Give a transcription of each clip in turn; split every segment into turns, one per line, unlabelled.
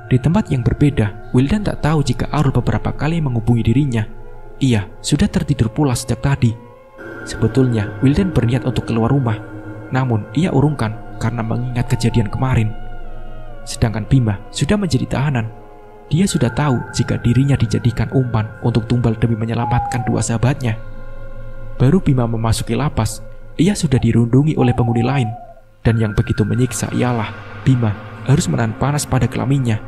Di tempat yang berbeda, Wildan tak tahu jika Arul beberapa kali menghubungi dirinya. Ia sudah tertidur pula sejak tadi. Sebetulnya Wildan berniat untuk keluar rumah, namun ia urungkan karena mengingat kejadian kemarin. Sedangkan Bima sudah menjadi tahanan. Dia sudah tahu jika dirinya dijadikan umpan untuk tumbal demi menyelamatkan dua sahabatnya. Baru Bima memasuki lapas, ia sudah dirundungi oleh penghuni lain. Dan yang begitu menyiksa ialah Bima harus menahan panas pada kelaminnya.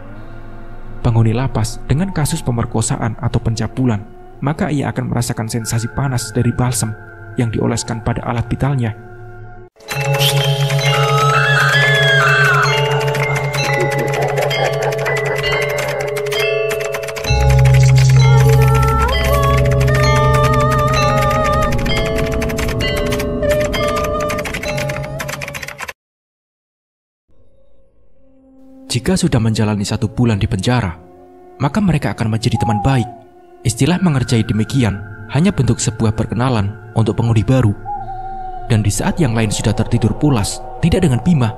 Penghuni lapas dengan kasus pemerkosaan atau pencabulan, maka ia akan merasakan sensasi panas dari balsam yang dioleskan pada alat vitalnya. Jika sudah menjalani 1 bulan di penjara, maka mereka akan menjadi teman baik. Istilah mengerjai demikian hanya bentuk sebuah perkenalan untuk penghuni baru. Dan di saat yang lain sudah tertidur pulas, tidak dengan Bima,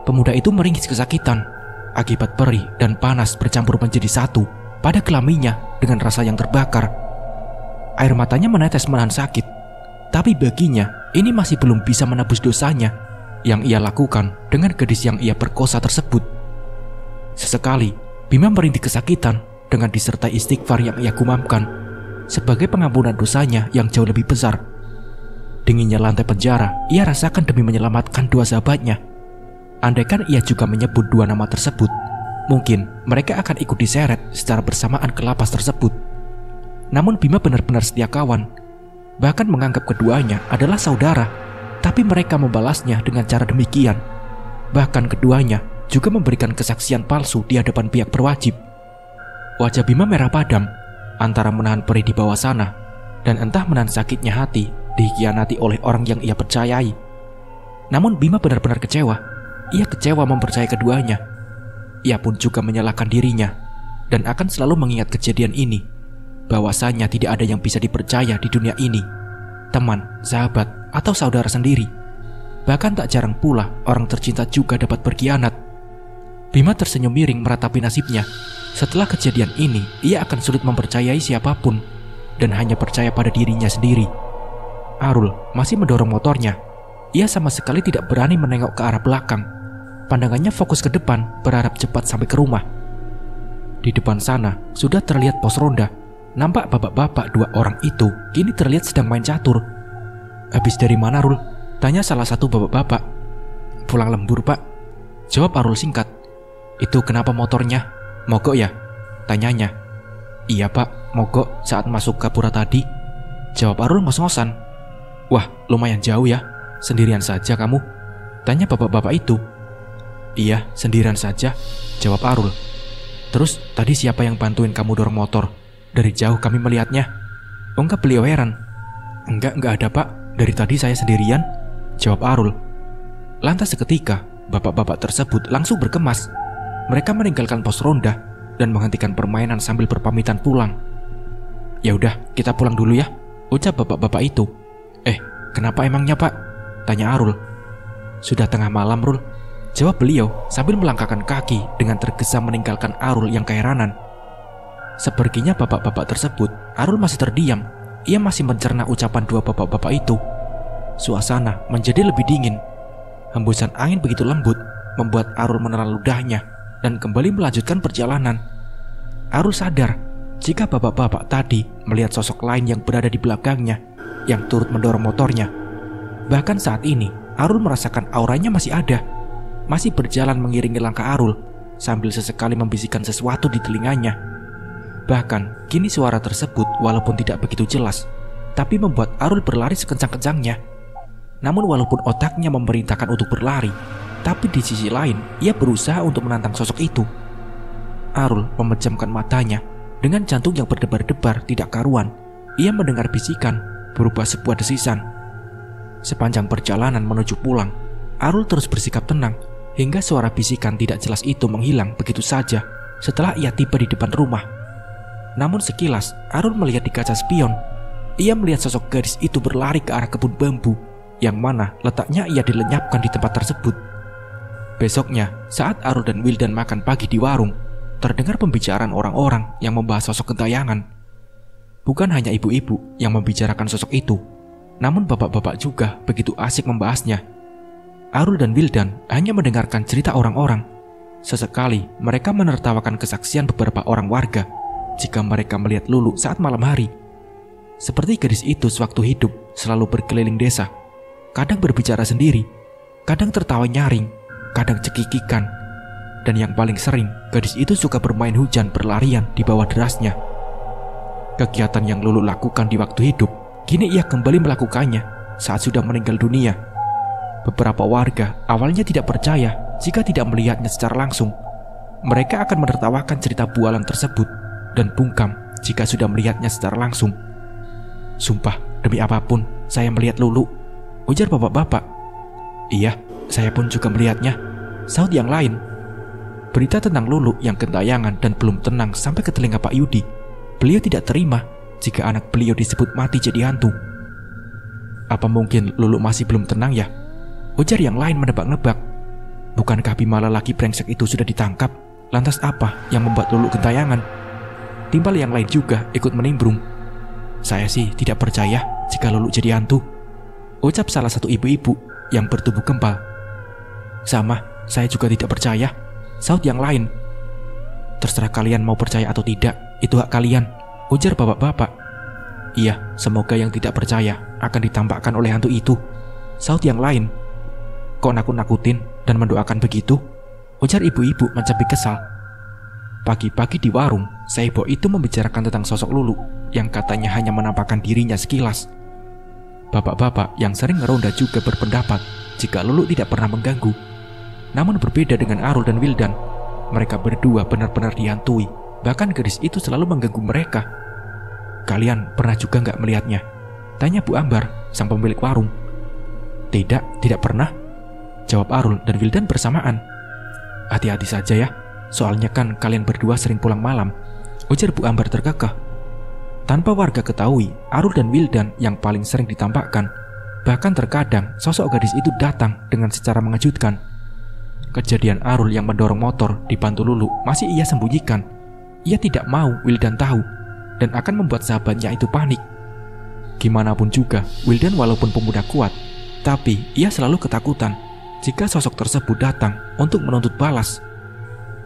pemuda itu meringkis kesakitan akibat perih dan panas bercampur menjadi satu pada kelaminnya dengan rasa yang terbakar. Air matanya menetes menahan sakit, tapi baginya ini masih belum bisa menebus dosanya yang ia lakukan dengan gadis yang ia perkosa tersebut. Sesekali Bima merintih kesakitan dengan disertai istighfar yang ia gumamkan sebagai pengampunan dosanya yang jauh lebih besar. Dinginnya lantai penjara ia rasakan demi menyelamatkan dua sahabatnya. Andaikan ia juga menyebut dua nama tersebut, mungkin mereka akan ikut diseret secara bersamaan ke lapas tersebut. Namun Bima benar-benar setia kawan, bahkan menganggap keduanya adalah saudara. Tapi mereka membalasnya dengan cara demikian. Bahkan keduanya juga memberikan kesaksian palsu di hadapan pihak berwajib. Wajah Bima merah padam antara menahan perih di bawah sana dan entah menahan sakitnya hati dikhianati oleh orang yang ia percayai. Namun Bima benar-benar kecewa. Ia kecewa mempercayai keduanya. Ia pun juga menyalahkan dirinya dan akan selalu mengingat kejadian ini, bahwasanya tidak ada yang bisa dipercaya di dunia ini, teman, sahabat, atau saudara sendiri. Bahkan tak jarang pula orang tercinta juga dapat berkhianat. Bima tersenyum miring meratapi nasibnya. Setelah kejadian ini, ia akan sulit mempercayai siapapun dan hanya percaya pada dirinya sendiri. Arul masih mendorong motornya. Ia sama sekali tidak berani menengok ke arah belakang. Pandangannya fokus ke depan, berharap cepat sampai ke rumah. Di depan sana sudah terlihat pos ronda. Nampak bapak-bapak 2 orang itu kini terlihat sedang main catur. "Habis dari mana, Rul?" tanya salah satu bapak-bapak. "Pulang lembur, Pak," jawab Arul singkat. "Itu kenapa motornya? Mogok ya?" tanyanya. "Iya, Pak, mogok saat masuk Gapura tadi," jawab Arul ngos-ngosan. "Wah, lumayan jauh ya. Sendirian saja kamu?" tanya bapak-bapak itu. "Iya, sendirian saja," jawab Arul. "Terus tadi siapa yang bantuin kamu dorong motor? Dari jauh kami melihatnya," ungkap beliau heran. Enggak ada, Pak. Dari tadi saya sendirian," jawab Arul. Lantas seketika, bapak-bapak tersebut langsung berkemas. Mereka meninggalkan pos ronda dan menghentikan permainan sambil berpamitan pulang. "Ya udah, kita pulang dulu ya," ucap bapak-bapak itu. Kenapa emangnya, Pak?" tanya Arul. "Sudah tengah malam, Rul," jawab beliau sambil melangkahkan kaki dengan tergesa meninggalkan Arul yang keheranan. Sepertinya bapak-bapak tersebut, Arul masih terdiam. Ia masih mencerna ucapan dua bapak-bapak itu. Suasana menjadi lebih dingin. Hembusan angin begitu lembut membuat Arul menelan ludahnya dan kembali melanjutkan perjalanan. Arul sadar jika bapak-bapak tadi melihat sosok lain yang berada di belakangnya yang turut mendorong motornya. Bahkan saat ini Arul merasakan auranya masih ada, masih berjalan mengiringi langkah Arul sambil sesekali membisikkan sesuatu di telinganya. Bahkan kini suara tersebut walaupun tidak begitu jelas, tapi membuat Arul berlari sekencang-kencangnya. Namun walaupun otaknya memerintahkan untuk berlari, tapi di sisi lain ia berusaha untuk menantang sosok itu. Arul memejamkan matanya dengan jantung yang berdebar-debar tidak karuan. Ia mendengar bisikan berubah sebuah desisan. Sepanjang perjalanan menuju pulang, Arul terus bersikap tenang hingga suara bisikan tidak jelas itu menghilang begitu saja setelah ia tiba di depan rumah. Namun sekilas Arul melihat di kaca spion. Ia melihat sosok gadis itu berlari ke arah kebun bambu yang mana letaknya ia dilenyapkan di tempat tersebut. Besoknya saat Arul dan Wildan makan pagi di warung, terdengar pembicaraan orang-orang yang membahas sosok gentayangan. Bukan hanya ibu-ibu yang membicarakan sosok itu, namun bapak-bapak juga begitu asik membahasnya. Arul dan Wildan hanya mendengarkan cerita orang-orang. Sesekali mereka menertawakan kesaksian beberapa orang warga jika mereka melihat Lulu saat malam hari. Seperti gadis itu sewaktu hidup selalu berkeliling desa, kadang berbicara sendiri, kadang tertawa nyaring, kadang cekikikan. Dan yang paling sering, gadis itu suka bermain hujan berlarian di bawah derasnya. Kegiatan yang Lulu lakukan di waktu hidup, kini ia kembali melakukannya saat sudah meninggal dunia. Beberapa warga awalnya tidak percaya jika tidak melihatnya secara langsung. Mereka akan menertawakan cerita bualan tersebut dan bungkam jika sudah melihatnya secara langsung. "Sumpah, demi apapun, saya melihat Lulu," ujar bapak-bapak. "Iya, saya pun juga melihatnya," sahut yang lain. Berita tentang Lulu yang gentayangan dan belum tenang sampai ke telinga Pak Yudi. Beliau tidak terima jika anak beliau disebut mati jadi hantu. "Apa mungkin Lulu masih belum tenang ya?" ujar yang lain menebak-nebak. "Bukankah Bima lelaki brengsek itu sudah ditangkap? Lantas apa yang membuat Lulu gentayangan?" Timbal yang lain juga ikut menimbrung. "Saya sih tidak percaya jika Lulu jadi hantu," ucap salah satu ibu-ibu yang bertubuh gempal. "Sama, saya juga tidak percaya," sahut yang lain. "Terserah kalian mau percaya atau tidak, itu hak kalian," ujar bapak-bapak. "Iya, semoga yang tidak percaya akan ditampakkan oleh hantu itu," sahut yang lain. "Kok nakut-nakutin dan mendoakan begitu?" ujar ibu-ibu mencabik kesal. Pagi-pagi di warung, Saibo itu membicarakan tentang sosok Lulu yang katanya hanya menampakkan dirinya sekilas. Bapak-bapak yang sering ngeronda juga berpendapat jika Lulu tidak pernah mengganggu. Namun berbeda dengan Arul dan Wildan, mereka berdua benar-benar dihantui. Bahkan gadis itu selalu mengganggu mereka. "Kalian pernah juga nggak melihatnya?" tanya Bu Ambar, sang pemilik warung. Tidak pernah," jawab Arul dan Wildan bersamaan. "Hati-hati saja ya, soalnya kan kalian berdua sering pulang malam," ujar Bu Ambar terkekeh. Tanpa warga ketahui, Arul dan Wildan yang paling sering ditampakkan. Bahkan terkadang sosok gadis itu datang dengan secara mengejutkan. Kejadian Arul yang mendorong motor dibantu Lulu masih ia sembunyikan. Ia tidak mau Wildan tahu dan akan membuat sahabatnya itu panik. Gimana pun juga, Wildan walaupun pemuda kuat, tapi ia selalu ketakutan jika sosok tersebut datang untuk menuntut balas.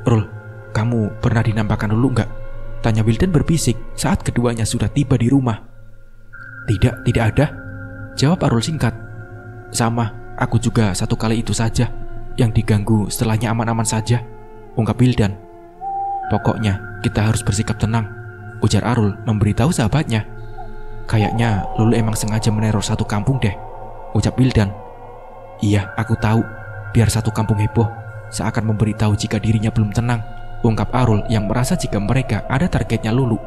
"Rul, kamu pernah dinampakkan Lulu nggak?" tanya Wildan berbisik saat keduanya sudah tiba di rumah. Tidak ada," jawab Arul singkat. "Sama, aku juga satu kali itu saja. Yang diganggu setelahnya aman-aman saja," ungkap Wildan. "Pokoknya kita harus bersikap tenang," ujar Arul memberitahu sahabatnya. "Kayaknya Lulu emang sengaja meneror satu kampung deh," ucap Wildan. "Iya, aku tahu. Biar satu kampung heboh, seakan memberitahu jika dirinya belum tenang," ungkap Arul yang merasa jika mereka ada targetnya Lulu.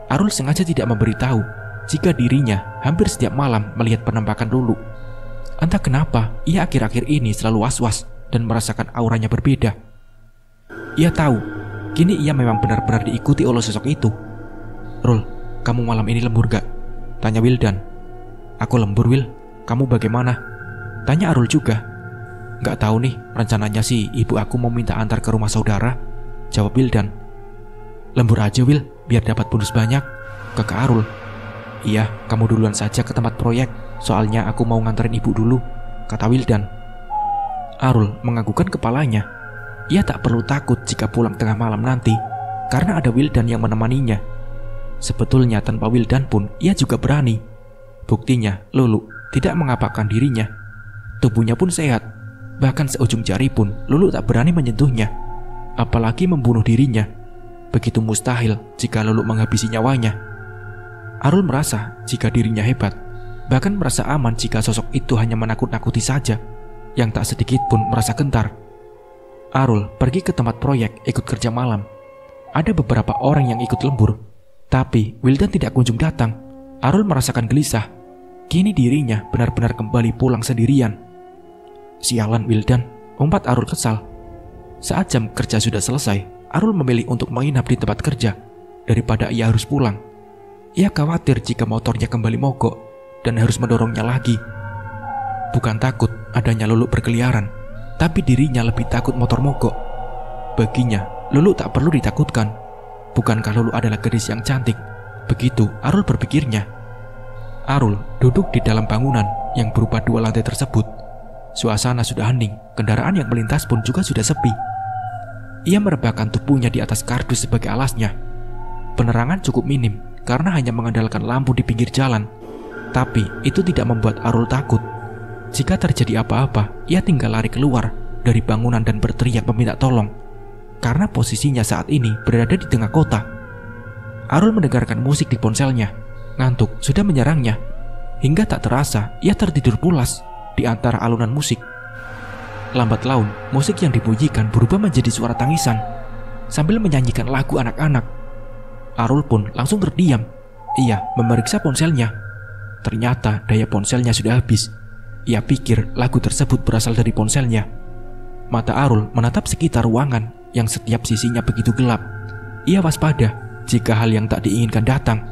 Arul sengaja tidak memberitahu jika dirinya hampir setiap malam melihat penampakan Lulu. Entah kenapa, ia akhir-akhir ini selalu was-was dan merasakan auranya berbeda. Ia tahu, kini ia memang benar-benar diikuti oleh sosok itu. "Rul, kamu malam ini lembur gak?" tanya Wildan. "Aku lembur, Wil. Kamu bagaimana?" tanya Arul juga. "Gak tahu nih, rencananya sih ibu aku mau minta antar ke rumah saudara," jawab Wildan. "Lembur aja, Wil, biar dapat bonus banyak," kekeh Arul. "Iya, kamu duluan saja ke tempat proyek. Soalnya aku mau nganterin ibu dulu," kata Wildan. Arul menganggukkan kepalanya. Ia tak perlu takut jika pulang tengah malam nanti, karena ada Wildan yang menemaninya. Sebetulnya tanpa Wildan pun ia juga berani. Buktinya, Lulu tidak mengapakan dirinya. Tubuhnya pun sehat. Bahkan seujung jari pun Lulu tak berani menyentuhnya, apalagi membunuh dirinya. Begitu mustahil jika Lulu menghabisi nyawanya. Arul merasa jika dirinya hebat, bahkan merasa aman jika sosok itu hanya menakut-nakuti saja, yang tak sedikit pun merasa gentar. Arul pergi ke tempat proyek ikut kerja malam. Ada beberapa orang yang ikut lembur, tapi Wildan tidak kunjung datang. Arul merasakan gelisah. Kini dirinya benar-benar kembali pulang sendirian. "Sialan Wildan," umpat Arul kesal. Saat jam kerja sudah selesai, Arul memilih untuk menginap di tempat kerja daripada ia harus pulang. Ia khawatir jika motornya kembali mogok dan harus mendorongnya lagi. Bukan takut adanya Lulu berkeliaran, tapi dirinya lebih takut motor mogok. Baginya, Lulu tak perlu ditakutkan. Bukankah Lulu adalah gadis yang cantik? Begitu Arul berpikirnya. Arul duduk di dalam bangunan yang berupa 2 lantai tersebut. Suasana sudah hening, kendaraan yang melintas pun juga sudah sepi. Ia merebahkan tubuhnya di atas kardus sebagai alasnya. Penerangan cukup minim karena hanya mengandalkan lampu di pinggir jalan. Tapi itu tidak membuat Arul takut. Jika terjadi apa-apa, ia tinggal lari keluar dari bangunan dan berteriak meminta tolong. Karena posisinya saat ini berada di tengah kota. Arul mendengarkan musik di ponselnya. Ngantuk sudah menyerangnya. Hingga tak terasa ia tertidur pulas di antara alunan musik. Lambat laun, musik yang dipujikan berubah menjadi suara tangisan sambil menyanyikan lagu anak-anak. Arul pun langsung terdiam. Ia memeriksa ponselnya. Ternyata daya ponselnya sudah habis. Ia pikir lagu tersebut berasal dari ponselnya. Mata Arul menatap sekitar ruangan yang setiap sisinya begitu gelap. Ia waspada jika hal yang tak diinginkan datang.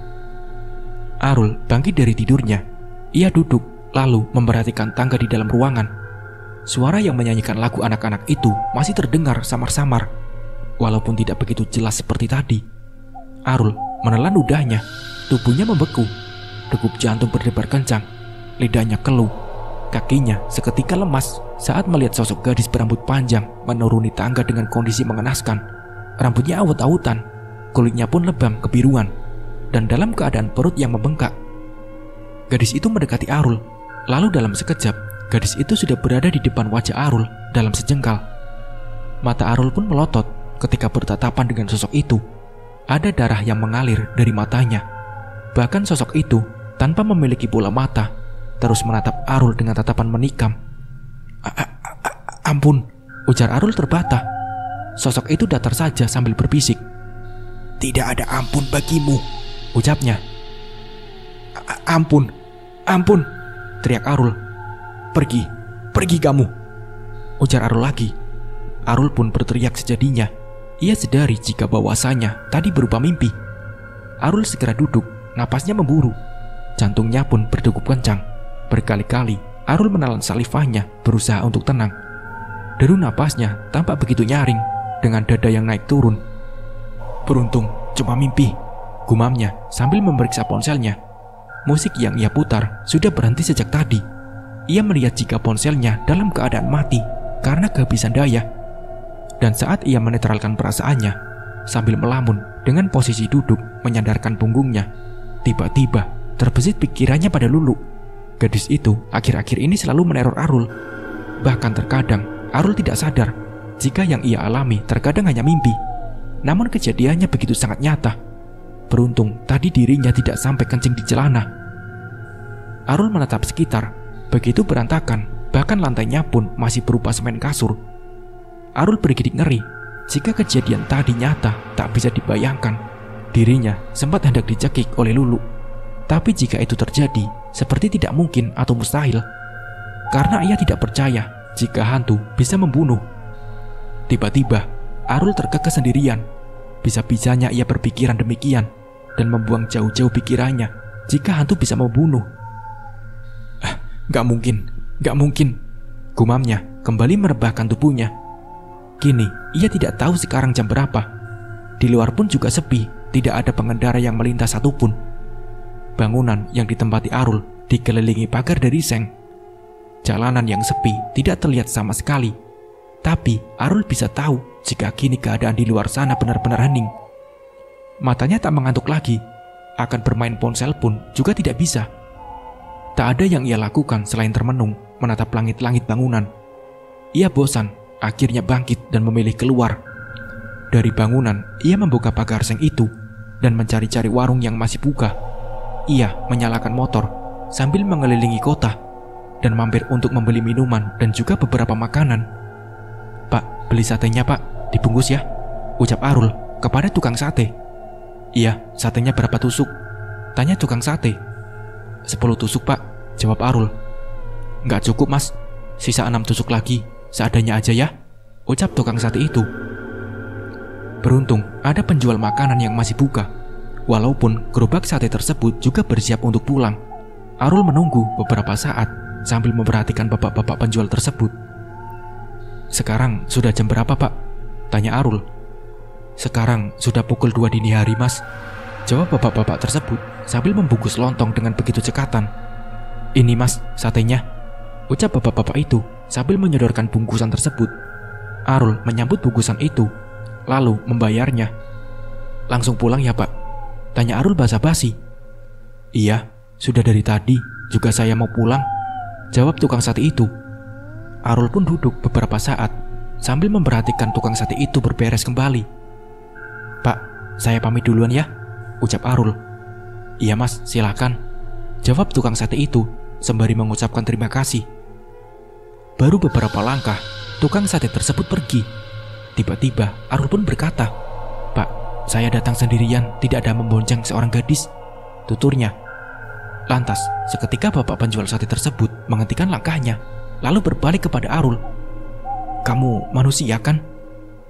Arul bangkit dari tidurnya. Ia duduk lalu memperhatikan tangga di dalam ruangan. Suara yang menyanyikan lagu anak-anak itu masih terdengar samar-samar, walaupun tidak begitu jelas seperti tadi. Arul menelan ludahnya. Tubuhnya membeku. Degup jantung berdebar kencang. Lidahnya keluh. Kakinya seketika lemas saat melihat sosok gadis berambut panjang menuruni tangga dengan kondisi mengenaskan. Rambutnya awut-awutan, kulitnya pun lebam kebiruan, dan dalam keadaan perut yang membengkak. Gadis itu mendekati Arul. Lalu dalam sekejap, gadis itu sudah berada di depan wajah Arul dalam sejengkal. Mata Arul pun melotot ketika bertatapan dengan sosok itu. Ada darah yang mengalir dari matanya. Bahkan sosok itu tanpa memiliki bola mata terus menatap Arul dengan tatapan menikam. Ampun, ujar Arul terbata. Sosok itu datar saja sambil berbisik. Tidak ada ampun bagimu, ucapnya. Ampun, ampun, teriak Arul. Pergi kamu, ujar Arul lagi. Arul pun berteriak sejadinya. Ia sadari jika bahwasanya tadi berupa mimpi. Arul segera duduk, napasnya memburu. Jantungnya pun berdegup kencang. Berkali-kali Arul menelan salivanya berusaha untuk tenang. Deru napasnya tampak begitu nyaring dengan dada yang naik turun. Beruntung cuma mimpi, gumamnya sambil memeriksa ponselnya. Musik yang ia putar sudah berhenti sejak tadi. Ia melihat jika ponselnya dalam keadaan mati karena kehabisan daya. Dan saat ia menetralkan perasaannya sambil melamun dengan posisi duduk menyandarkan punggungnya, tiba-tiba terbesit pikirannya pada Lulu. Gadis itu akhir-akhir ini selalu meneror Arul. Bahkan terkadang Arul tidak sadar jika yang ia alami terkadang hanya mimpi. Namun kejadiannya begitu sangat nyata. Beruntung tadi dirinya tidak sampai kencing di celana. Arul menatap sekitar, begitu berantakan, bahkan lantainya pun masih berupa semen kasur. Arul bergidik ngeri jika kejadian tadi nyata tak bisa dibayangkan. Dirinya sempat hendak dicekik oleh Lulu. Tapi jika itu terjadi, seperti tidak mungkin atau mustahil. Karena ia tidak percaya jika hantu bisa membunuh. Tiba-tiba, Arul terkekeh sendirian. Bisa-bisanya ia berpikiran demikian dan membuang jauh-jauh pikirannya jika hantu bisa membunuh. Gak mungkin, gumamnya kembali merebahkan tubuhnya. Kini, ia tidak tahu sekarang jam berapa. Di luar pun juga sepi, tidak ada pengendara yang melintas satupun. Bangunan yang ditempati Arul dikelilingi pagar dari seng. Jalanan yang sepi tidak terlihat sama sekali. Tapi Arul bisa tahu jika kini keadaan di luar sana benar-benar hening. Matanya tak mengantuk lagi. Akan bermain ponsel pun juga tidak bisa. Tak ada yang ia lakukan selain termenung menatap langit-langit bangunan. Ia bosan, akhirnya bangkit dan memilih keluar. Dari bangunan, ia membuka pagar seng itu dan mencari-cari warung yang masih buka. Ia menyalakan motor sambil mengelilingi kota dan mampir untuk membeli minuman dan juga beberapa makanan. Pak, beli satenya pak, dibungkus ya, ucap Arul kepada tukang sate. Iya, satenya berapa tusuk? Tanya tukang sate. 10 tusuk pak, jawab Arul. Nggak cukup mas, sisa 6 tusuk lagi, seadanya aja ya, ucap tukang sate itu. Beruntung ada penjual makanan yang masih buka. Walaupun gerobak sate tersebut juga bersiap untuk pulang. Arul menunggu beberapa saat sambil memperhatikan bapak-bapak penjual tersebut. Sekarang sudah jam berapa pak? Tanya Arul. Sekarang sudah pukul 2 dini hari, Mas, jawab bapak-bapak tersebut sambil membungkus lontong dengan begitu cekatan. Ini, Mas, satenya, ucap bapak-bapak itu sambil menyodorkan bungkusan tersebut. Arul menyambut bungkusan itu, lalu membayarnya. Langsung pulang ya, Pak? Tanya Arul basa-basi. Iya, sudah dari tadi juga saya mau pulang, jawab tukang sate itu. Arul pun duduk beberapa saat sambil memperhatikan tukang sate itu berberes kembali. Pak, saya pamit duluan ya, ucap Arul. Iya, Mas, silakan, jawab tukang sate itu sembari mengucapkan terima kasih. Baru beberapa langkah, tukang sate tersebut pergi. Tiba-tiba Arul pun berkata, Pak, saya datang sendirian, tidak ada membonceng seorang gadis, tuturnya. Lantas, seketika bapak penjual sate tersebut menghentikan langkahnya, lalu berbalik kepada Arul. Kamu manusia kan?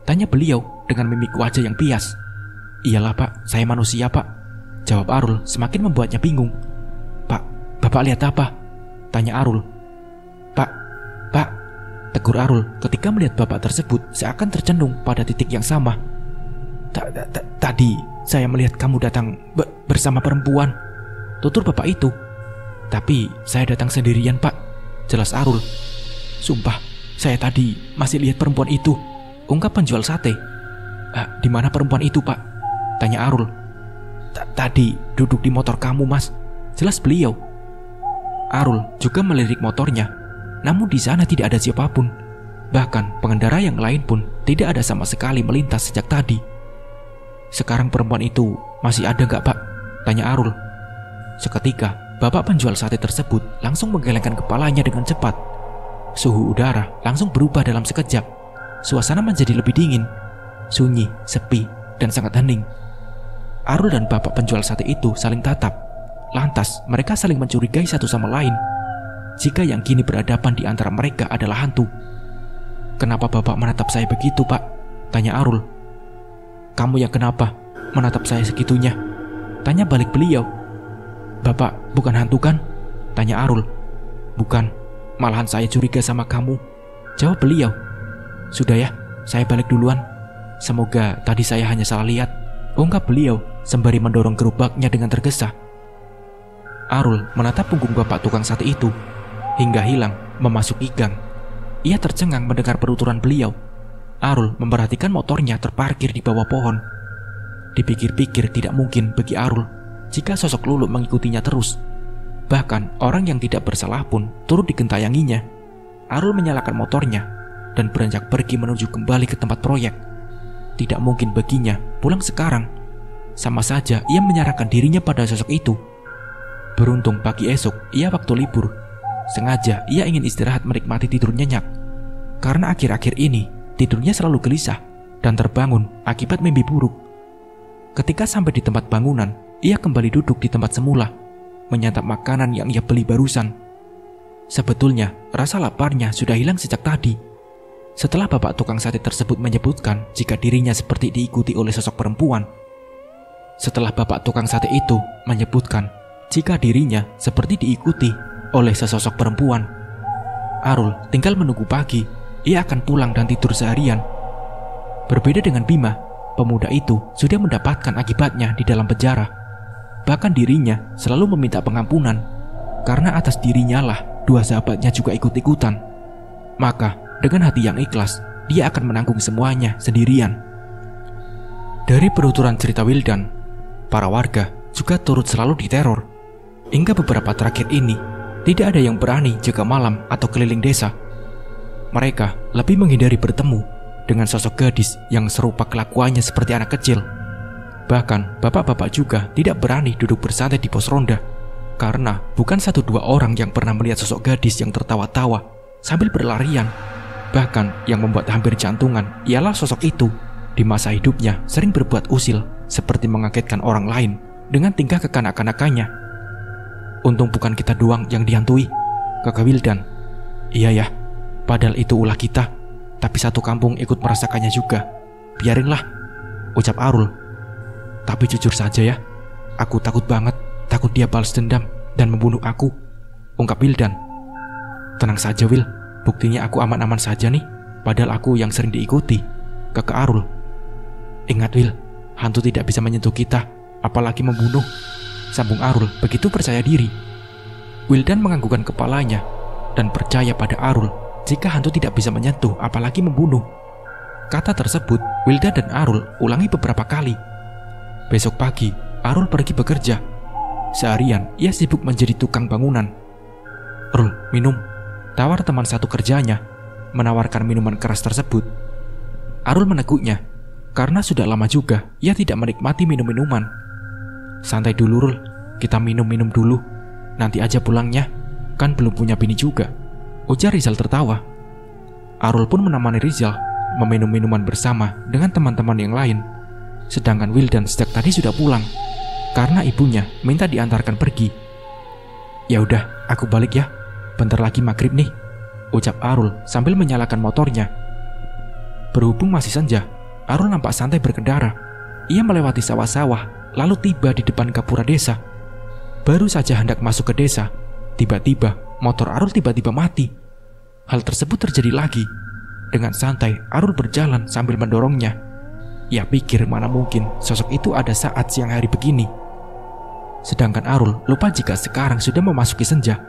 Tanya beliau dengan mimik wajah yang bias. Iyalah, Pak, saya manusia, Pak, jawab Arul semakin membuatnya bingung. Pak, bapak lihat apa? Tanya Arul. Pak, tegur Arul ketika melihat bapak tersebut seakan tercenung pada titik yang sama. Tadi saya melihat kamu datang bersama perempuan, tutur bapak itu. Tapi saya datang sendirian, Pak, jelas Arul. Sumpah, saya tadi masih lihat perempuan itu, ungkap penjual sate. Di mana perempuan itu, Pak? Tanya Arul. Tadi duduk di motor kamu, Mas, jelas beliau. Arul juga melirik motornya, namun di sana tidak ada siapapun. Bahkan pengendara yang lain pun tidak ada sama sekali melintas sejak tadi. Sekarang perempuan itu masih ada gak, Pak? Tanya Arul. Seketika bapak penjual sate tersebut langsung menggelengkan kepalanya dengan cepat. Suhu udara langsung berubah dalam sekejap. Suasana menjadi lebih dingin, sunyi, sepi, dan sangat hening. Arul dan bapak penjual sate itu saling tatap. Lantas mereka saling mencurigai satu sama lain jika yang kini berhadapan di antara mereka adalah hantu. Kenapa bapak menatap saya begitu, Pak? Tanya Arul. Kamu yang kenapa menatap saya segitunya? Tanya balik beliau. Bapak bukan hantu kan? Tanya Arul. Bukan, malahan saya curiga sama kamu, jawab beliau. Sudah ya, saya balik duluan. Semoga tadi saya hanya salah lihat, ungkap beliau sembari mendorong gerobaknya dengan tergesa. Arul menatap punggung bapak tukang sate itu hingga hilang memasuki gang. Ia tercengang mendengar penuturan beliau. Arul memperhatikan motornya terparkir di bawah pohon. Dipikir-pikir tidak mungkin bagi Arul jika sosok Lulu mengikutinya terus. Bahkan orang yang tidak bersalah pun turut digentayanginya. Arul menyalakan motornya dan beranjak pergi menuju kembali ke tempat proyek. Tidak mungkin baginya pulang sekarang. Sama saja ia menyerahkan dirinya pada sosok itu. Beruntung pagi esok ia waktu libur. Sengaja ia ingin istirahat menikmati tidur nyenyak. Karena akhir-akhir ini tidurnya selalu gelisah dan terbangun akibat mimpi buruk. Ketika sampai di tempat bangunan, ia kembali duduk di tempat semula, menyantap makanan yang ia beli barusan. Sebetulnya rasa laparnya sudah hilang sejak tadi. Setelah bapak tukang sate tersebut menyebutkan jika dirinya seperti diikuti oleh sosok perempuan. Setelah bapak tukang sate itu menyebutkan jika dirinya seperti diikuti oleh sesosok perempuan, Arul tinggal menunggu pagi. Ia akan pulang dan tidur seharian. Berbeda dengan Bima, pemuda itu sudah mendapatkan akibatnya di dalam penjara. Bahkan dirinya selalu meminta pengampunan karena atas dirinya lah dua sahabatnya juga ikut-ikutan. Maka dengan hati yang ikhlas, dia akan menanggung semuanya sendirian. Dari penuturan cerita Wildan, para warga juga turut selalu diteror. Hingga beberapa terakhir ini, tidak ada yang berani jaga malam atau keliling desa. Mereka lebih menghindari bertemu dengan sosok gadis yang serupa kelakuannya seperti anak kecil. Bahkan bapak-bapak juga tidak berani duduk bersantai di pos ronda, karena bukan 1-2 orang yang pernah melihat sosok gadis yang tertawa-tawa sambil berlarian. Bahkan yang membuat hampir jantungan ialah sosok itu di masa hidupnya sering berbuat usil seperti mengagetkan orang lain dengan tingkah kekanak-kanakannya. Untung bukan kita doang yang dihantui, Kakak Wildan. Iya ya, padahal itu ulah kita, tapi satu kampung ikut merasakannya juga. Biarinlah, ucap Arul. Tapi jujur saja ya, aku takut banget, takut dia balas dendam dan membunuh aku, ungkap Wildan. Tenang saja Wil, buktinya aku aman-aman saja nih, padahal aku yang sering diikuti, Kakak Arul. Ingat Will, hantu tidak bisa menyentuh kita, apalagi membunuh, sambung Arul begitu percaya diri. Wildan menganggukkan kepalanya dan percaya pada Arul jika hantu tidak bisa menyentuh apalagi membunuh. Kata tersebut Wildan dan Arul ulangi beberapa kali. Besok pagi Arul pergi bekerja. Seharian ia sibuk menjadi tukang bangunan. "Rul, minum," tawar teman satu kerjanya, menawarkan minuman keras tersebut. Arul meneguknya, karena sudah lama juga ia tidak menikmati minum-minuman. "Santai dulu Rul, kita minum-minum dulu. Nanti aja pulangnya, kan belum punya bini juga," ujar Rizal tertawa. Arul pun menemani Rizal meminum minuman bersama dengan teman-teman yang lain. Sedangkan Wildan sejak tadi sudah pulang, karena ibunya minta diantarkan pergi. "Ya udah, aku balik ya. Bentar lagi maghrib nih," ucap Arul sambil menyalakan motornya. Berhubung masih senja, Arul nampak santai berkendara. Ia melewati sawah-sawah, lalu tiba di depan gapura desa. Baru saja hendak masuk ke desa, tiba-tiba motor Arul tiba-tiba mati. Hal tersebut terjadi lagi. Dengan santai, Arul berjalan sambil mendorongnya. Ia pikir mana mungkin sosok itu ada saat siang hari begini. Sedangkan Arul lupa jika sekarang sudah memasuki senja.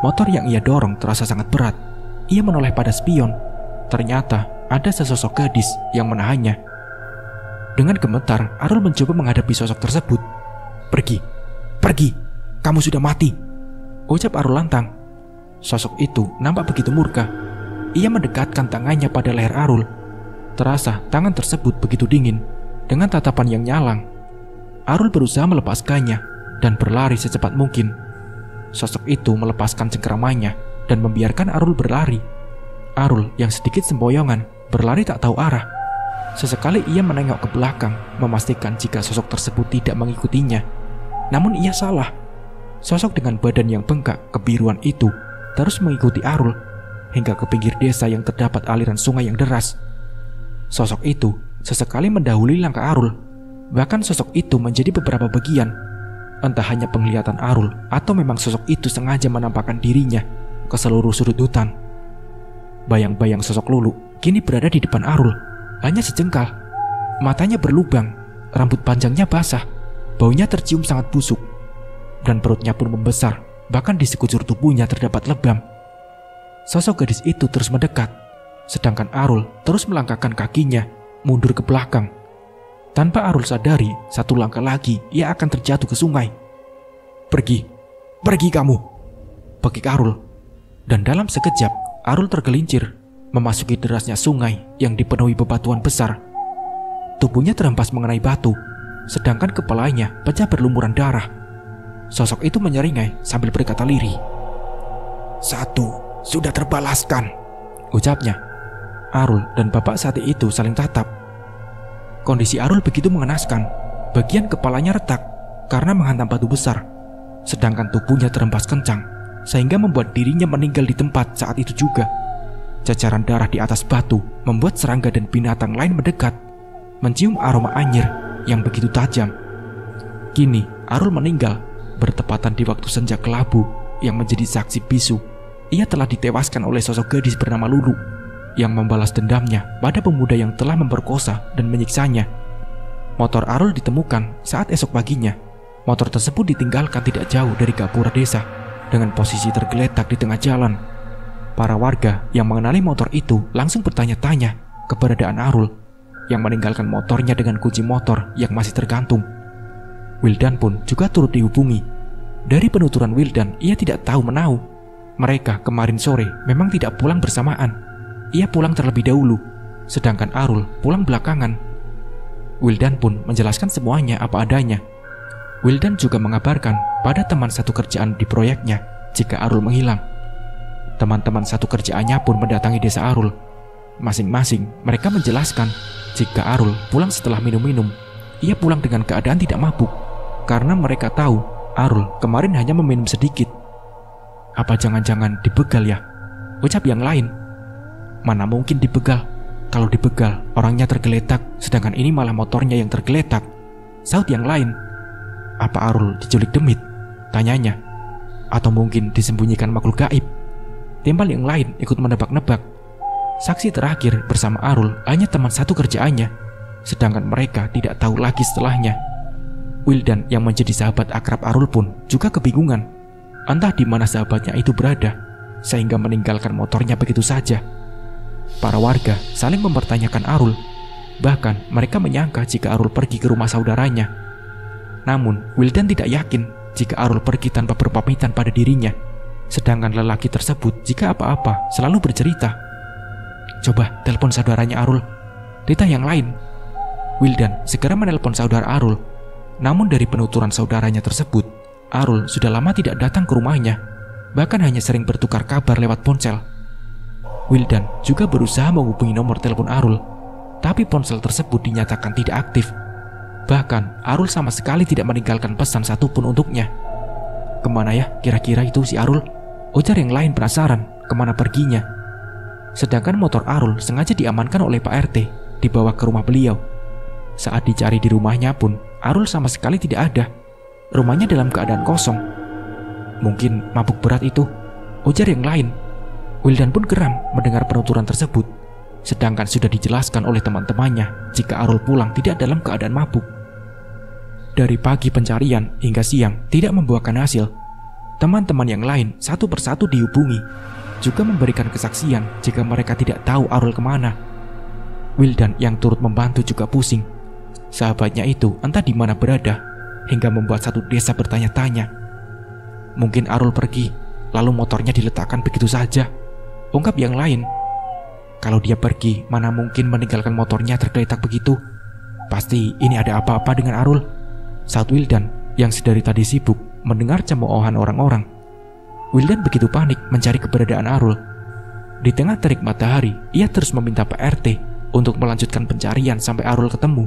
Motor yang ia dorong terasa sangat berat. Ia menoleh pada spion. Ternyata ada sesosok gadis yang menahannya. Dengan gemetar, Arul mencoba menghadapi sosok tersebut. Pergi, kamu sudah mati," ucap Arul lantang. Sosok itu nampak begitu murka. Ia mendekatkan tangannya pada leher Arul. Terasa tangan tersebut begitu dingin, dengan tatapan yang nyalang. Arul berusaha melepaskannya dan berlari secepat mungkin. Sosok itu melepaskan cengkeramannya dan membiarkan Arul berlari. Arul yang sedikit sempoyongan berlari tak tahu arah. Sesekali ia menengok ke belakang, memastikan jika sosok tersebut tidak mengikutinya. Namun ia salah. Sosok dengan badan yang bengkak kebiruan itu terus mengikuti Arul hingga ke pinggir desa yang terdapat aliran sungai yang deras. Sosok itu sesekali mendahului langkah Arul. Bahkan sosok itu menjadi beberapa bagian. Entah hanya penglihatan Arul atau memang sosok itu sengaja menampakkan dirinya ke seluruh sudut hutan. Bayang-bayang sosok Lulu kini berada di depan Arul, hanya sejengkal. Matanya berlubang, rambut panjangnya basah, baunya tercium sangat busuk, dan perutnya pun membesar, bahkan di sekujur tubuhnya terdapat lebam. Sosok gadis itu terus mendekat, sedangkan Arul terus melangkahkan kakinya mundur ke belakang. Tanpa Arul sadari, satu langkah lagi ia akan terjatuh ke sungai. Pergi kamu," pekik Arul. Dan dalam sekejap, Arul tergelincir memasuki derasnya sungai yang dipenuhi bebatuan besar. Tubuhnya terhempas mengenai batu, sedangkan kepalanya pecah berlumuran darah. Sosok itu menyeringai sambil berkata lirih. "Satu sudah terbalaskan," ucapnya. Arul dan bapak sate itu saling tatap. Kondisi Arul begitu mengenaskan. Bagian kepalanya retak karena menghantam batu besar, sedangkan tubuhnya terhempas kencang sehingga membuat dirinya meninggal di tempat saat itu juga. Jajaran darah di atas batu membuat serangga dan binatang lain mendekat, mencium aroma anyir yang begitu tajam. Kini Arul meninggal bertepatan di waktu senja kelabu yang menjadi saksi bisu. Ia telah ditewaskan oleh sosok gadis bernama Lulu yang membalas dendamnya pada pemuda yang telah memperkosa dan menyiksanya. Motor Arul ditemukan saat esok paginya. Motor tersebut ditinggalkan tidak jauh dari gapura desa dengan posisi tergeletak di tengah jalan. Para warga yang mengenali motor itu langsung bertanya-tanya keberadaan Arul yang meninggalkan motornya dengan kunci motor yang masih tergantung. Wildan pun juga turut dihubungi. Dari penuturan Wildan, ia tidak tahu menahu. Mereka kemarin sore memang tidak pulang bersamaan. Ia pulang terlebih dahulu, sedangkan Arul pulang belakangan. Wildan pun menjelaskan semuanya apa adanya. Wildan juga mengabarkan pada teman satu kerjaan di proyeknya jika Arul menghilang. Teman-teman satu kerjaannya pun mendatangi desa Arul. Masing-masing mereka menjelaskan jika Arul pulang setelah minum-minum. Ia pulang dengan keadaan tidak mabuk, karena mereka tahu Arul kemarin hanya meminum sedikit. "Apa jangan-jangan dibegal ya?" ucap yang lain. "Mana mungkin dibegal? Kalau dibegal, orangnya tergeletak, sedangkan ini malah motornya yang tergeletak," saut yang lain. "Apa Arul diculik demit?" tanyanya. "Atau mungkin disembunyikan makhluk gaib?" Timbal yang lain ikut menebak-nebak. Saksi terakhir bersama Arul hanya teman satu kerjaannya. sedangkan mereka tidak tahu lagi setelahnya. Wildan yang menjadi sahabat akrab Arul pun juga kebingungan entah di mana sahabatnya itu berada, sehingga meninggalkan motornya begitu saja. Para warga saling mempertanyakan Arul, bahkan mereka menyangka jika Arul pergi ke rumah saudaranya. Namun Wildan tidak yakin jika Arul pergi tanpa berpamitan pada dirinya, sedangkan lelaki tersebut jika apa-apa selalu bercerita. "Coba telepon saudaranya Arul," ditah yang lain. Wildan segera menelpon saudara Arul. Namun dari penuturan saudaranya tersebut, Arul sudah lama tidak datang ke rumahnya, bahkan hanya sering bertukar kabar lewat ponsel. Wildan juga berusaha menghubungi nomor telepon Arul, tapi ponsel tersebut dinyatakan tidak aktif. Bahkan Arul sama sekali tidak meninggalkan pesan satupun untuknya. "Kemana ya kira-kira itu si Arul?" ujar yang lain penasaran kemana perginya. Sedangkan motor Arul sengaja diamankan oleh Pak RT, dibawa ke rumah beliau. Saat dicari di rumahnya pun, Arul sama sekali tidak ada. Rumahnya dalam keadaan kosong. "Mungkin mabuk berat itu," ujar yang lain. Wildan pun geram mendengar penuturan tersebut, sedangkan sudah dijelaskan oleh teman-temannya jika Arul pulang tidak dalam keadaan mabuk. Dari pagi pencarian hingga siang tidak membuahkan hasil. Teman-teman yang lain satu persatu dihubungi, juga memberikan kesaksian jika mereka tidak tahu Arul kemana. Wildan yang turut membantu juga pusing. Sahabatnya itu entah di mana berada, hingga membuat satu desa bertanya-tanya. "Mungkin Arul pergi, lalu motornya diletakkan begitu saja," ungkap yang lain. "Kalau dia pergi, mana mungkin meninggalkan motornya tergeletak begitu? Pasti ini ada apa-apa dengan Arul," saat Wildan yang sedari tadi sibuk mendengar cemoohan orang-orang. Wildan begitu panik mencari keberadaan Arul. Di tengah terik matahari, ia terus meminta Pak RT untuk melanjutkan pencarian sampai Arul ketemu.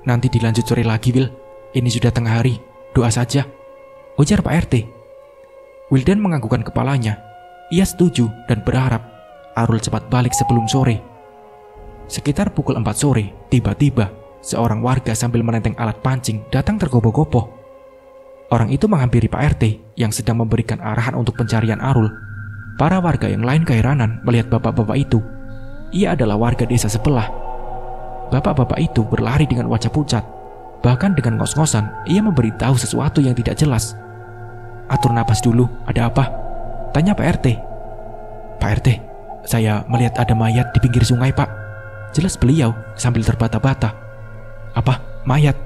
"Nanti dilanjut sore lagi, Wil. Ini sudah tengah hari, doa saja," ujar Pak RT. Wildan menganggukkan kepalanya. Ia setuju dan berharap Arul cepat balik sebelum sore. Sekitar pukul 4 sore, tiba-tiba seorang warga sambil menenteng alat pancing datang tergopoh-gopoh. Orang itu menghampiri Pak RT yang sedang memberikan arahan untuk pencarian Arul. Para warga yang lain keheranan melihat bapak-bapak itu. Ia adalah warga desa sebelah. Bapak-bapak itu berlari dengan wajah pucat. Bahkan dengan ngos-ngosan, ia memberitahu sesuatu yang tidak jelas. "Atur napas dulu, ada apa?" tanya Pak RT. "Pak RT, saya melihat ada mayat di pinggir sungai, Pak," jelas beliau sambil terbata-bata. "Apa, mayat?"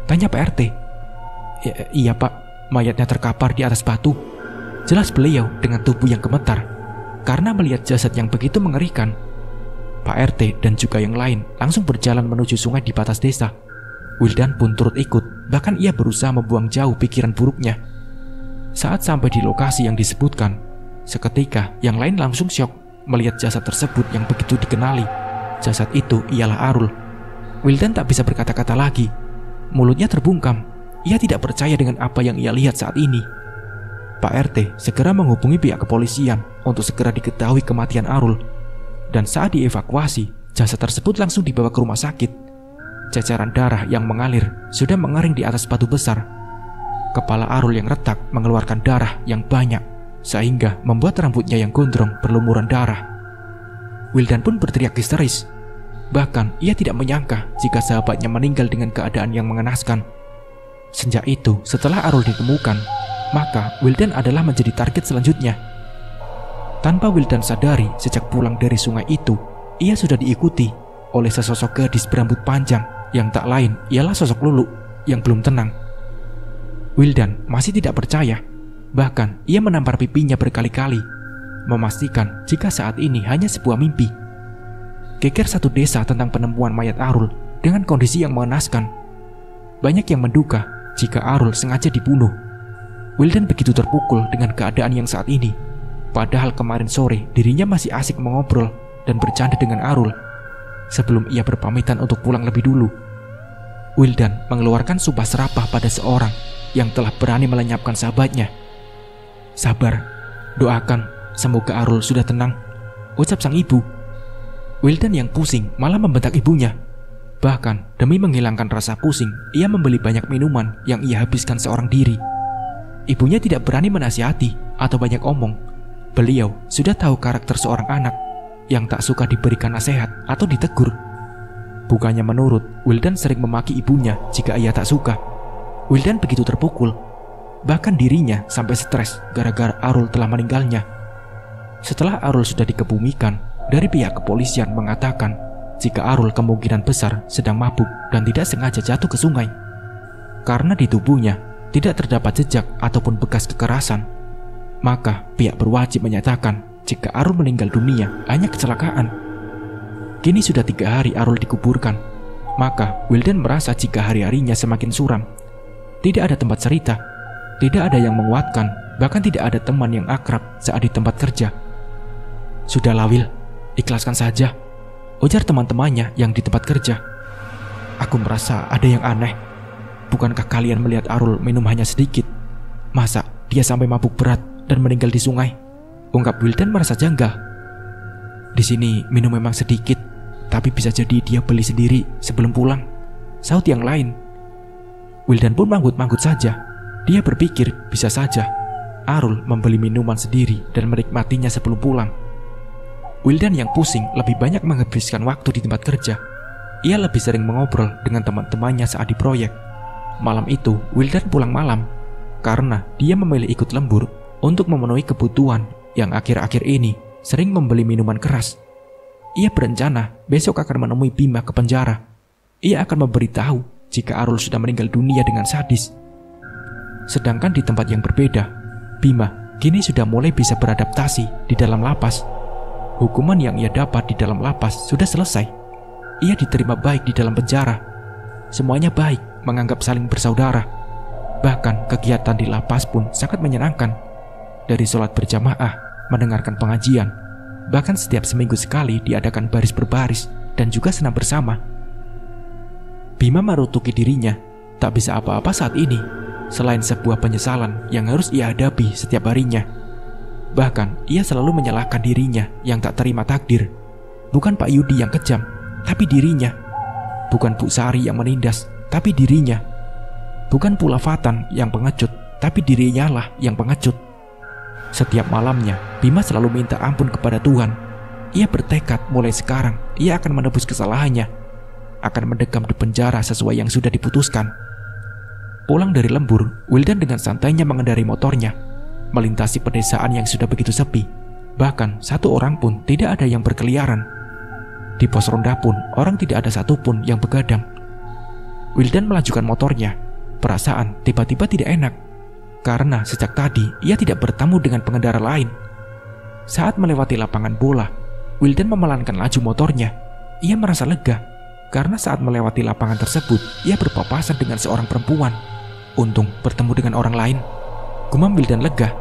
tanya Pak RT. Iya Pak, mayatnya terkapar di atas batu," jelas beliau dengan tubuh yang gemetar karena melihat jasad yang begitu mengerikan. Pak RT dan juga yang lain langsung berjalan menuju sungai di batas desa. Wildan pun turut ikut, bahkan ia berusaha membuang jauh pikiran buruknya. Saat sampai di lokasi yang disebutkan, seketika yang lain langsung syok melihat jasad tersebut yang begitu dikenali. Jasad itu ialah Arul. Wildan tak bisa berkata-kata lagi. Mulutnya terbungkam. Ia tidak percaya dengan apa yang ia lihat saat ini. Pak RT segera menghubungi pihak kepolisian untuk segera diketahui kematian Arul. Dan saat dievakuasi, jasad tersebut langsung dibawa ke rumah sakit. Ceceran darah yang mengalir sudah mengering di atas batu besar. Kepala Arul yang retak mengeluarkan darah yang banyak, sehingga membuat rambutnya yang gondrong berlumuran darah. Wildan pun berteriak histeris. Bahkan ia tidak menyangka jika sahabatnya meninggal dengan keadaan yang mengenaskan. Sejak itu, setelah Arul ditemukan, maka Wildan adalah menjadi target selanjutnya. Tanpa Wildan sadari, sejak pulang dari sungai itu, ia sudah diikuti oleh sesosok gadis berambut panjang yang tak lain ialah sosok Lulu yang belum tenang. Wildan masih tidak percaya, bahkan ia menampar pipinya berkali-kali, memastikan jika saat ini hanya sebuah mimpi. Geger satu desa tentang penemuan mayat Arul dengan kondisi yang mengenaskan. Banyak yang menduga jika Arul sengaja dibunuh. Wildan begitu terpukul dengan keadaan yang saat ini. Padahal kemarin sore dirinya masih asik mengobrol dan bercanda dengan Arul sebelum ia berpamitan untuk pulang lebih dulu. Wildan mengeluarkan sumpah serapah pada seorang yang telah berani melenyapkan sahabatnya. "Sabar, doakan semoga Arul sudah tenang," ucap sang ibu. Wildan yang pusing malah membentak ibunya. Bahkan demi menghilangkan rasa pusing, ia membeli banyak minuman yang ia habiskan seorang diri. Ibunya tidak berani menasihati atau banyak omong. Beliau sudah tahu karakter seorang anak yang tak suka diberikan nasihat atau ditegur. Bukannya menurut, Wildan sering memaki ibunya jika ia tak suka. Wildan begitu terpukul, bahkan dirinya sampai stres gara-gara Arul telah meninggalnya. Setelah Arul sudah dikebumikan, dari pihak kepolisian mengatakan jika Arul kemungkinan besar sedang mabuk dan tidak sengaja jatuh ke sungai. Karena di tubuhnya tidak terdapat jejak ataupun bekas kekerasan, maka pihak berwajib menyatakan jika Arul meninggal dunia hanya kecelakaan. Kini sudah 3 hari Arul dikuburkan, maka Wildan merasa jika hari-harinya semakin suram. Tidak ada tempat cerita, tidak ada yang menguatkan, bahkan tidak ada teman yang akrab saat di tempat kerja. "Sudahlah Will, ikhlaskan saja," ujar teman-temannya yang di tempat kerja. "Aku merasa ada yang aneh. Bukankah kalian melihat Arul minum hanya sedikit? Masa dia sampai mabuk berat dan meninggal di sungai?" ungkap Wildan merasa janggal. "Di sini minum memang sedikit, tapi bisa jadi dia beli sendiri sebelum pulang," saut yang lain. Wildan pun manggut-manggut saja. Dia berpikir bisa saja Arul membeli minuman sendiri dan menikmatinya sebelum pulang. Wildan yang pusing lebih banyak menghabiskan waktu di tempat kerja. Ia lebih sering mengobrol dengan teman-temannya saat di proyek. Malam itu, Wildan pulang malam karena dia memilih ikut lembur untuk memenuhi kebutuhan yang akhir-akhir ini sering membeli minuman keras. Ia berencana besok akan menemui Bima ke penjara. Ia akan memberitahu jika Arul sudah meninggal dunia dengan sadis. Sedangkan di tempat yang berbeda, Bima kini sudah mulai bisa beradaptasi di dalam lapas. Hukuman yang ia dapat di dalam lapas sudah selesai. Ia diterima baik di dalam penjara. Semuanya baik, menganggap saling bersaudara. Bahkan kegiatan di lapas pun sangat menyenangkan. Dari sholat berjamaah, mendengarkan pengajian, bahkan setiap seminggu sekali diadakan baris berbaris dan juga senam bersama. Bima merutuki dirinya tak bisa apa-apa saat ini selain sebuah penyesalan yang harus ia hadapi setiap harinya. Bahkan ia selalu menyalahkan dirinya yang tak terima takdir. Bukan Pak Yudi yang kejam, tapi dirinya. Bukan Bu Sari yang menindas, tapi dirinya. Bukan pula Fatan yang pengecut, tapi dirinya lah yang pengecut. Setiap malamnya, Bima selalu minta ampun kepada Tuhan. Ia bertekad mulai sekarang ia akan menebus kesalahannya, akan mendekam di penjara sesuai yang sudah diputuskan. Pulang dari lembur, Wildan dengan santainya mengendarai motornya, melintasi pedesaan yang sudah begitu sepi. Bahkan 1 orang pun tidak ada yang berkeliaran. Di pos ronda pun orang tidak ada satupun yang begadang. Wildan melajukan motornya. Perasaan tiba-tiba tidak enak, karena sejak tadi ia tidak bertemu dengan pengendara lain. Saat melewati lapangan bola, Wildan memelankan laju motornya. Ia merasa lega, karena saat melewati lapangan tersebut, ia berpapasan dengan seorang perempuan. Untung bertemu dengan orang lain, gumam Wildan lega.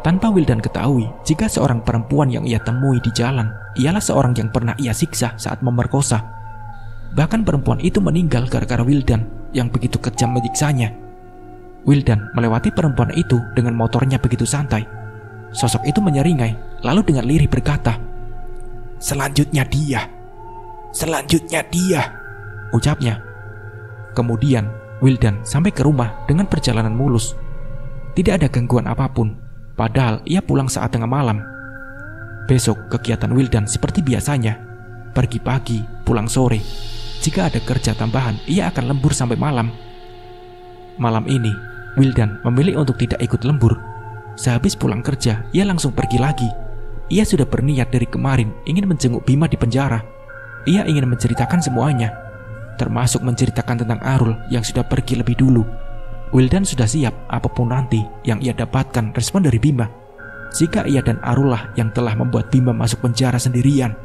Tanpa Wildan ketahui jika seorang perempuan yang ia temui di jalan ialah seorang yang pernah ia siksa saat memerkosa. Bahkan perempuan itu meninggal gara-gara Wildan yang begitu kejam menyiksanya. Wildan melewati perempuan itu dengan motornya begitu santai. Sosok itu menyeringai, lalu dengan lirih berkata, "Selanjutnya dia, selanjutnya dia," ucapnya. Kemudian Wildan sampai ke rumah dengan perjalanan mulus. Tidak ada gangguan apapun, padahal ia pulang saat tengah malam. Besok kegiatan Wildan seperti biasanya, pergi pagi, pulang sore. Jika ada kerja tambahan, ia akan lembur sampai malam. Malam ini, Wildan memilih untuk tidak ikut lembur. Sehabis pulang kerja, ia langsung pergi lagi. Ia sudah berniat dari kemarin ingin menjenguk Bima di penjara. Ia ingin menceritakan semuanya, termasuk menceritakan tentang Arul yang sudah pergi lebih dulu. Wildan sudah siap apapun nanti yang ia dapatkan respon dari Bima. Jika ia dan Arul lah yang telah membuat Bima masuk penjara sendirian.